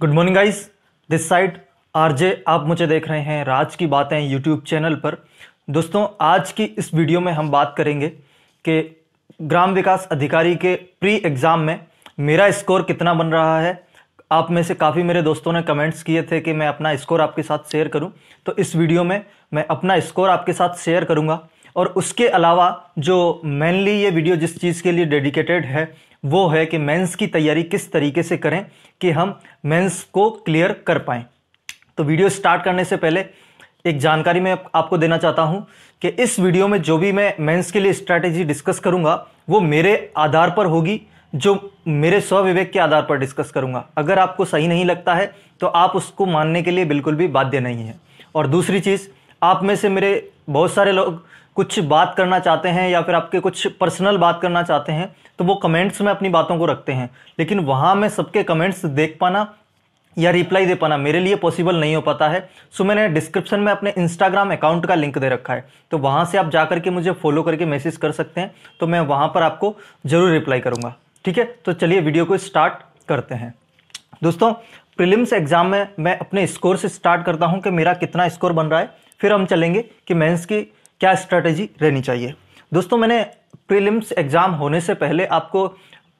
Good morning guys, this side RJ. आप मुझे देख रहे हैं राज की बातें यूट्यूब चैनल पर। दोस्तों, आज की इस वीडियो में हम बात करेंगे कि ग्राम विकास अधिकारी के प्री एग्ज़ाम में मेरा स्कोर कितना बन रहा है। आप में से काफ़ी मेरे दोस्तों ने कमेंट्स किए थे कि मैं अपना स्कोर आपके साथ शेयर करूं, तो इस वीडियो में मैं अपना स्कोर आपके साथ शेयर करूंगा। और उसके अलावा जो मेनली ये वीडियो जिस चीज़ के लिए डेडिकेटेड है वो है कि मेंस की तैयारी किस तरीके से करें कि हम मेंस को क्लियर कर पाएं। तो वीडियो स्टार्ट करने से पहले एक जानकारी मैं आपको देना चाहता हूं कि इस वीडियो में जो भी मैं मेंस के लिए स्ट्रैटेजी डिस्कस करूंगा वो मेरे आधार पर होगी, जो मेरे स्वविवेक के आधार पर डिस्कस करूंगा। अगर आपको सही नहीं लगता है तो आप उसको मानने के लिए बिल्कुल भी बाध्य नहीं है। और दूसरी चीज़, आप में से मेरे बहुत सारे लोग कुछ बात करना चाहते हैं या फिर आपके कुछ पर्सनल बात करना चाहते हैं तो वो कमेंट्स में अपनी बातों को रखते हैं, लेकिन वहाँ मैं सबके कमेंट्स देख पाना या रिप्लाई दे पाना मेरे लिए पॉसिबल नहीं हो पाता है। सो मैंने डिस्क्रिप्शन में अपने इंस्टाग्राम अकाउंट का लिंक दे रखा है, तो वहाँ से आप जा करके मुझे फॉलो करके मैसेज कर सकते हैं, तो मैं वहाँ पर आपको ज़रूर रिप्लाई करूँगा। ठीक है, तो चलिए वीडियो को स्टार्ट करते हैं। दोस्तों, प्रीलिम्स एग्जाम में मैं अपने स्कोर से स्टार्ट करता हूँ कि मेरा कितना स्कोर बन रहा है, फिर हम चलेंगे कि मेंस की क्या स्ट्रैटेजी रहनी चाहिए। दोस्तों, मैंने प्रीलिम्स एग्जाम होने से पहले आपको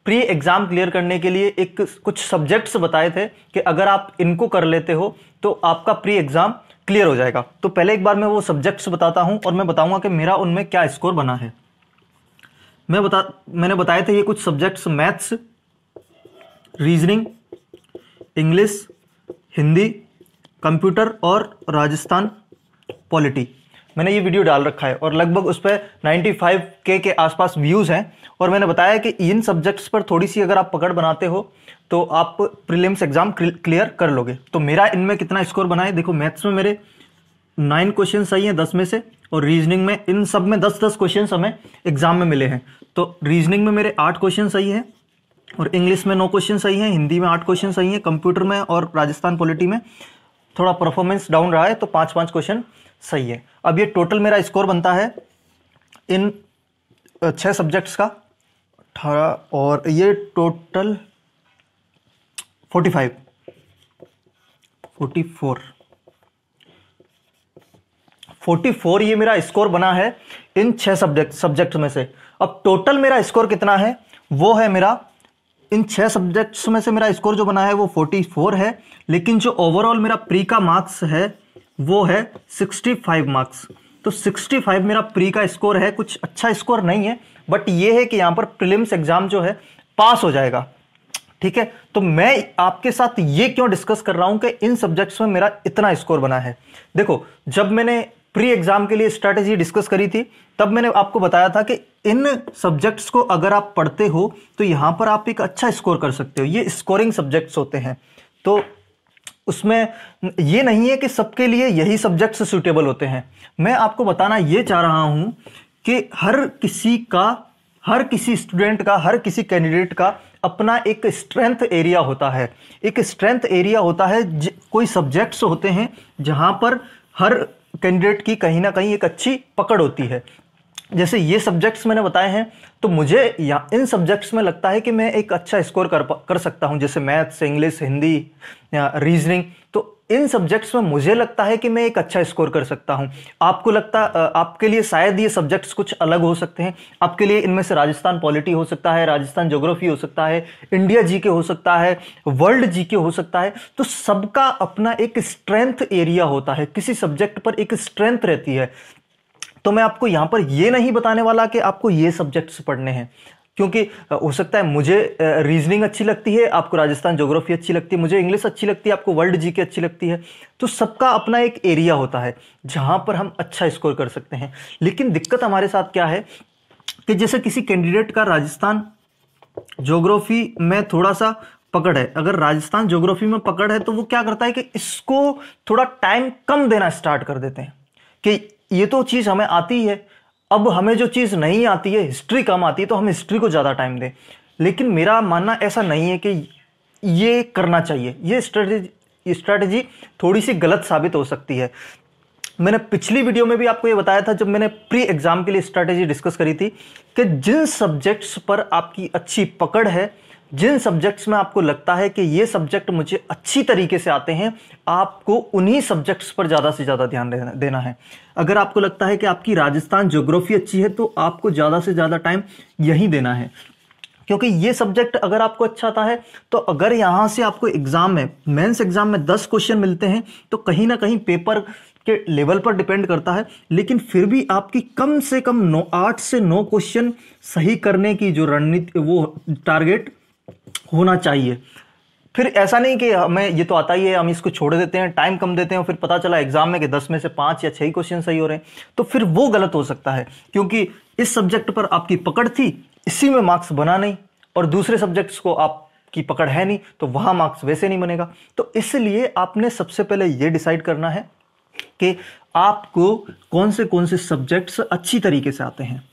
प्री एग्जाम क्लियर करने के लिए कुछ सब्जेक्ट्स बताए थे कि अगर आप इनको कर लेते हो तो आपका प्री एग्जाम क्लियर हो जाएगा। तो पहले एक बार मैं वो सब्जेक्ट्स बताता हूं और मैं बताऊंगा कि मेरा उनमें क्या स्कोर बना है। मैंने बताए थे ये कुछ subjects: maths, reasoning, English, Hindi, computer और राजस्थान पॉलिटी। मैंने ये वीडियो डाल रखा है और लगभग उस पर 95K के आसपास व्यूज़ हैं। और मैंने बताया कि इन सब्जेक्ट्स पर थोड़ी सी अगर आप पकड़ बनाते हो तो आप प्रीलिम्स एग्जाम क्लियर कर लोगे। तो मेरा इनमें कितना स्कोर बना है, देखो, मैथ्स में मेरे 9 क्वेश्चन सही हैं 10 में से, और रीजनिंग में इन सब में 10-10 क्वेश्चन हमें एग्जाम में मिले हैं। तो रीजनिंग में मेरे 8 क्वेश्चन सही हैं, और इंग्लिश में 9 क्वेश्चन सही हैं, हिंदी में 8 क्वेश्चन सही हैं, कंप्यूटर में और राजस्थान पॉलिटी में थोड़ा परफॉर्मेंस डाउन रहा है तो 5-5 क्वेश्चन सही है। अब ये टोटल मेरा स्कोर बनता है इन 6 सब्जेक्ट्स का 18, और ये टोटल 44 ये मेरा स्कोर बना है इन 6 सब्जेक्ट में से। अब टोटल मेरा स्कोर कितना है, वो है मेरा इन 6 सब्जेक्ट्स में से मेरा स्कोर जो बना है वो 44 है, लेकिन जो ओवरऑल मेरा प्री का मार्क्स है वो है 65 मार्क्स। तो 65 मेरा प्री का स्कोर है। कुछ अच्छा स्कोर नहीं है, बट ये है कि यहां पर प्रीलिम्स एग्जाम जो है पास हो जाएगा। ठीक है, तो मैं आपके साथ ये क्यों डिस्कस कर रहा हूं कि इन सब्जेक्ट्स में मेरा इतना स्कोर बना है। देखो, जब मैंने प्री एग्जाम के लिए स्ट्रैटेजी डिस्कस करी थी तब मैंने आपको बताया था कि इन सब्जेक्ट्स को अगर आप पढ़ते हो तो यहां पर आप एक अच्छा स्कोर कर सकते हो। ये स्कोरिंग सब्जेक्ट्स होते हैं, तो उसमें ये नहीं है कि सबके लिए यही सब्जेक्ट्स सूटेबल होते हैं। मैं आपको बताना ये चाह रहा हूं कि हर किसी स्टूडेंट का, हर किसी कैंडिडेट का अपना एक स्ट्रेंथ एरिया होता है। एक स्ट्रेंथ एरिया होता है, कोई सब्जेक्ट्स होते हैं जहां पर हर कैंडिडेट की कहीं ना कहीं एक अच्छी पकड़ होती है। जैसे ये सब्जेक्ट्स मैंने बताए हैं, तो मुझे इन सब्जेक्ट्स में लगता है कि मैं एक अच्छा स्कोर कर सकता हूं, जैसे मैथ्स, इंग्लिश, हिंदी या रीजनिंग। तो इन सब्जेक्ट्स में मुझे लगता है कि मैं एक अच्छा स्कोर कर सकता हूं। आपके लिए शायद ये सब्जेक्ट्स कुछ अलग हो सकते हैं। आपके लिए इनमें से राजस्थान पॉलिटी हो सकता है, राजस्थान ज्योग्राफी हो सकता है, इंडिया जीके हो सकता है, वर्ल्ड जीके हो सकता है। तो सबका अपना एक स्ट्रेंथ एरिया होता है, किसी सब्जेक्ट पर एक स्ट्रेंथ रहती है। तो मैं आपको यहां पर ये नहीं बताने वाला कि आपको ये सब्जेक्ट्स पढ़ने हैं, क्योंकि हो सकता है मुझे रीजनिंग अच्छी लगती है, आपको राजस्थान ज्योग्राफी अच्छी लगती है, मुझे इंग्लिश अच्छी लगती है, आपको वर्ल्ड जीके अच्छी लगती है। तो सबका अपना एक एरिया होता है जहां पर हम अच्छा स्कोर कर सकते हैं। लेकिन दिक्कत हमारे साथ क्या है कि जैसे किसी कैंडिडेट का राजस्थान ज्योग्राफी में थोड़ा सा पकड़ है, अगर राजस्थान ज्योग्राफी में पकड़ है तो वो क्या करता है कि इसको थोड़ा टाइम कम देना स्टार्ट कर देते हैं कि ये तो चीज़ हमें आती है, अब हमें जो चीज़ नहीं आती है, हिस्ट्री कम आती है, तो हम हिस्ट्री को ज़्यादा टाइम दें। लेकिन मेरा मानना ऐसा नहीं है कि ये करना चाहिए। ये स्ट्रैटेजी थोड़ी सी गलत साबित हो सकती है। मैंने पिछली वीडियो में भी आपको ये बताया था, जब मैंने प्री एग्जाम के लिए स्ट्रैटेजी डिस्कस करी थी, कि जिन सब्जेक्ट्स पर आपकी अच्छी पकड़ है जिन सब्जेक्ट्स में आपको लगता है कि ये सब्जेक्ट मुझे अच्छी तरीके से आते हैं, आपको उन्हीं सब्जेक्ट्स पर ज़्यादा से ज़्यादा ध्यान देना है। अगर आपको लगता है कि आपकी राजस्थान ज्योग्राफी अच्छी है तो आपको ज़्यादा से ज़्यादा टाइम यहीं देना है, क्योंकि ये सब्जेक्ट अगर आपको अच्छा आता है तो अगर यहाँ से आपको एग्जाम में, मेंस एग्जाम में 10 क्वेश्चन मिलते हैं तो कहीं ना कहीं पेपर के लेवल पर डिपेंड करता है, लेकिन फिर भी आपकी कम से कम 8 से 9 क्वेश्चन सही करने की जो रणनीति, वो टारगेट होना चाहिए। फिर ऐसा नहीं कि हमें ये तो आता ही है, हम इसको छोड़ देते हैं, टाइम कम देते हैं, फिर पता चला एग्जाम में कि 10 में से 5 या 6 क्वेश्चन सही हो रहे हैं, तो फिर वो गलत हो सकता है, क्योंकि इस सब्जेक्ट पर आपकी पकड़ थी, इसी में मार्क्स बना नहीं, और दूसरे सब्जेक्ट्स को आपकी पकड़ है नहीं तो वहां मार्क्स वैसे नहीं बनेगा। तो इसलिए आपने सबसे पहले ये डिसाइड करना है कि आपको कौन से सब्जेक्ट्स अच्छी तरीके से आते हैं।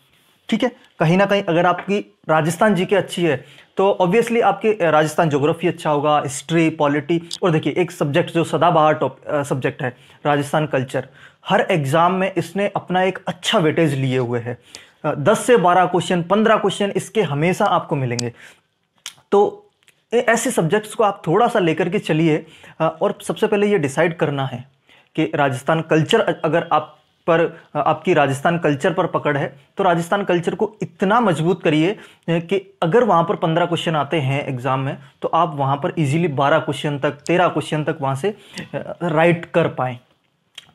ठीक है, कहीं ना कहीं अगर आपकी राजस्थान जीके अच्छी है तो ऑब्वियसली आपके राजस्थान ज्योग्राफी अच्छा होगा, हिस्ट्री, पॉलिटी, और देखिए एक सब्जेक्ट जो सदाबहार सब्जेक्ट है राजस्थान कल्चर, हर एग्जाम में इसने अपना एक अच्छा वेटेज लिए हुए है। 10 से 12 क्वेश्चन, 15 क्वेश्चन इसके हमेशा आपको मिलेंगे। तो ऐसे सब्जेक्ट्स को आप थोड़ा सा लेकर के चलिए, और सबसे पहले ये डिसाइड करना है कि राजस्थान कल्चर, अगर आप पर आपकी राजस्थान कल्चर पर पकड़ है तो राजस्थान कल्चर को इतना मजबूत करिए कि अगर वहां पर 15 क्वेश्चन आते हैं एग्जाम में तो आप वहां पर इजीली 12 क्वेश्चन तक, 13 क्वेश्चन तक वहां से राइट कर पाए।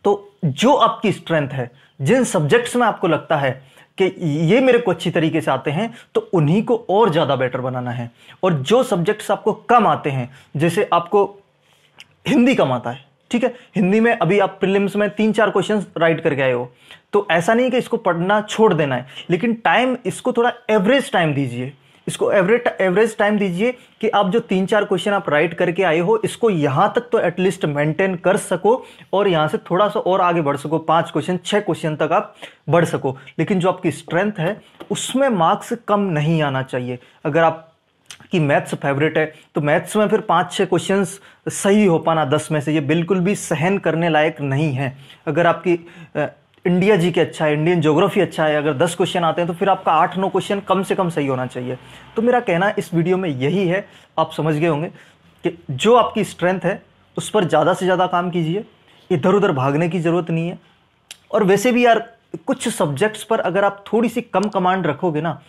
तो जो आपकी स्ट्रेंथ है, जिन सब्जेक्ट्स में आपको लगता है कि ये मेरे को अच्छी तरीके से आते हैं, तो उन्हीं को और ज़्यादा बेटर बनाना है। और जो सब्जेक्ट्स आपको कम आते हैं, जैसे आपको हिंदी कम आता है, ठीक है, हिंदी में अभी आप प्रीलिम्स में 3-4 क्वेश्चन राइट करके आए हो, तो ऐसा नहीं कि इसको पढ़ना छोड़ देना है, लेकिन टाइम, इसको थोड़ा एवरेज टाइम दीजिए, इसको एवरेज टाइम दीजिए कि आप जो 3-4 क्वेश्चन आप राइट करके आए हो, इसको यहां तक तो एटलीस्ट मेंटेन कर सको और यहां से थोड़ा सा और आगे बढ़ सको, 5 क्वेश्चन 6 क्वेश्चन तक आप बढ़ सको। लेकिन जो आपकी स्ट्रेंथ है उसमें मार्क्स कम नहीं आना चाहिए। अगर आप कि मैथ्स फेवरेट है तो मैथ्स में फिर 5-6 क्वेश्चंस सही हो पाना 10 में से, ये बिल्कुल भी सहन करने लायक नहीं है। अगर आपकी इंडिया जी के अच्छा है, इंडियन ज्योग्राफी अच्छा है, अगर 10 क्वेश्चन आते हैं तो फिर आपका 8-9 क्वेश्चन कम से कम सही होना चाहिए। तो मेरा कहना इस वीडियो में यही है, आप समझ गए होंगे कि जो आपकी स्ट्रेंथ है उस पर ज़्यादा से ज़्यादा काम कीजिए, इधर उधर भागने की ज़रूरत नहीं है। और वैसे भी यार कुछ सब्जेक्ट्स पर अगर आप थोड़ी सी कम कमांड रखोगे ना,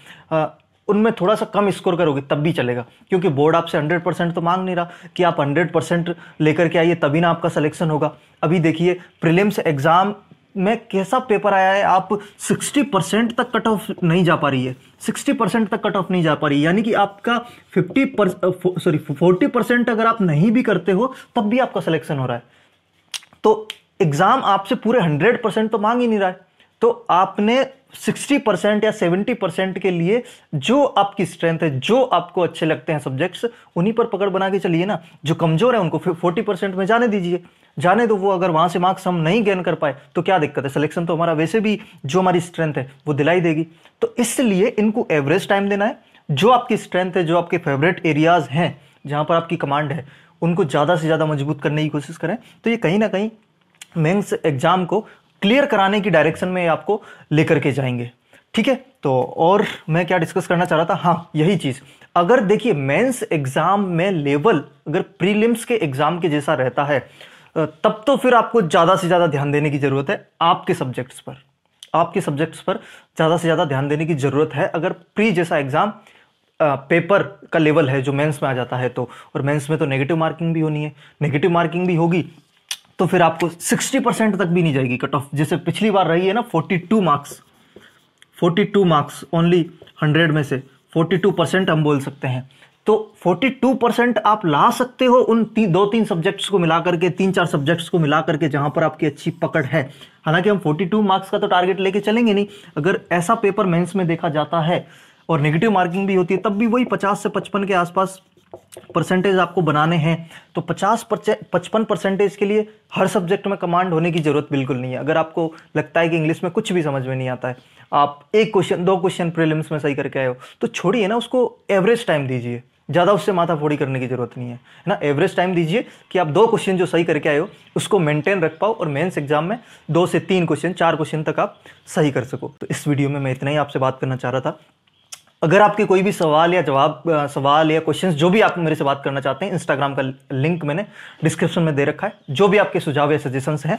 उनमें थोड़ा सा कम स्कोर करोगे तब भी चलेगा, क्योंकि बोर्ड आपसे 100% तो मांग नहीं रहा कि आप 100% लेकर के आइए तभी ना आपका सिलेक्शन होगा। अभी देखिए प्रीलिम्स एग्जाम में कैसा पेपर आया है, आप 60% तक कट ऑफ नहीं जा पा रही है, 60% तक कट ऑफ नहीं जा पा रही है, यानी कि आपका 40% अगर आप नहीं भी करते हो तब भी आपका सिलेक्शन हो रहा है। तो एग्जाम आपसे पूरे 100% तो मांग ही नहीं रहा है, तो आपने 60% या 70% के लिए जो आपकी स्ट्रेंथ है, जो आपको अच्छे लगते हैं सब्जेक्ट्स, उन्हीं पर पकड़ बना के चलिए ना। जो कमजोर है उनको 40% में जाने दीजिए, जाने दो। वो अगर वहां से मार्क्स हम नहीं गेन कर पाए तो क्या दिक्कत है, सिलेक्शन तो हमारा वैसे भी जो हमारी स्ट्रेंथ है वो दिलाई देगी। तो इसलिए इनको एवरेज टाइम देना है। जो आपकी स्ट्रेंथ है, जो आपके फेवरेट एरियाज हैं जहां पर आपकी कमांड है, उनको ज्यादा से ज्यादा मजबूत करने की कोशिश करें। तो ये कहीं ना कहीं मेंस एग्जाम को क्लियर कराने की डायरेक्शन में आपको लेकर के जाएंगे। ठीक है, तो और मैं क्या डिस्कस करना चाह रहा था, हाँ यही चीज, अगर देखिए मेंस एग्जाम में लेवल अगर प्रीलिम्स के एग्जाम के जैसा रहता है तब तो फिर आपको ज्यादा से ज्यादा ध्यान देने की जरूरत है आपके सब्जेक्ट्स पर, आपके सब्जेक्ट्स पर ज्यादा से ज्यादा ध्यान देने की जरूरत है। अगर प्री जैसा एग्जाम पेपर का लेवल है जो मेंस में आ जाता है तो, और मेंस में तो नेगेटिव मार्किंग भी होनी है, नेगेटिव मार्किंग भी होगी तो फिर आपको 60% तक भी नहीं जाएगी कट ऑफ, जैसे पिछली बार रही है ना 42 मार्क्स ओनली 100 में से 42% हम बोल सकते हैं। तो 42% आप ला सकते हो उन 2-3 सब्जेक्ट्स को मिलाकर के, 3-4 सब्जेक्ट्स को मिलाकर के जहां पर आपकी अच्छी पकड़ है। हालांकि हम 42 मार्क्स का तो टारगेट लेके चलेंगे नहीं, अगर ऐसा पेपर मेंस में देखा जाता है और नेगेटिव मार्किंग भी होती है तब भी वही 50 से 55 के आसपास परसेंटेज आपको बनाने हैं। तो 55% के लिए हर सब्जेक्ट में कमांड होने की जरूरत बिल्कुल नहीं है। अगर आपको लगता है कि इंग्लिश में कुछ भी समझ में नहीं आता है, आप 1 क्वेश्चन 2 क्वेश्चन प्रीलिम्स में सही करके आए हो, तो छोड़िए ना, उसको एवरेज टाइम दीजिए, ज्यादा उससे माथा फोड़ी करने की जरूरत नहीं है ना। एवरेज टाइम दीजिए कि आप 2 क्वेश्चन जो सही करके आए हो उसको मेंटेन रख पाओ और मेंस एग्जाम में 2 से 3 क्वेश्चन 4 क्वेश्चन तक आप सही कर सको। तो इस वीडियो में मैं इतना ही आपसे बात करना चाह रहा था। अगर आपके कोई भी सवाल या जवाब सवाल या क्वेश्चंस जो भी आप मेरे से बात करना चाहते हैं, इंस्टाग्राम का लिंक मैंने डिस्क्रिप्शन में दे रखा है। जो भी आपके सुझाव या सजेशंस हैं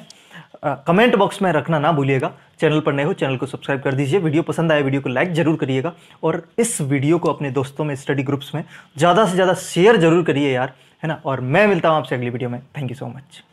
कमेंट बॉक्स में रखना ना भूलिएगा। चैनल पर नए हो चैनल को सब्सक्राइब कर दीजिए। वीडियो पसंद आए वीडियो को लाइक जरूर करिएगा और इस वीडियो को अपने दोस्तों में, स्टडी ग्रुप्स में ज़्यादा से ज़्यादा शेयर जरूर करिए यार, है ना। और मैं मिलता हूँ आपसे अगली वीडियो में। Thank you so much.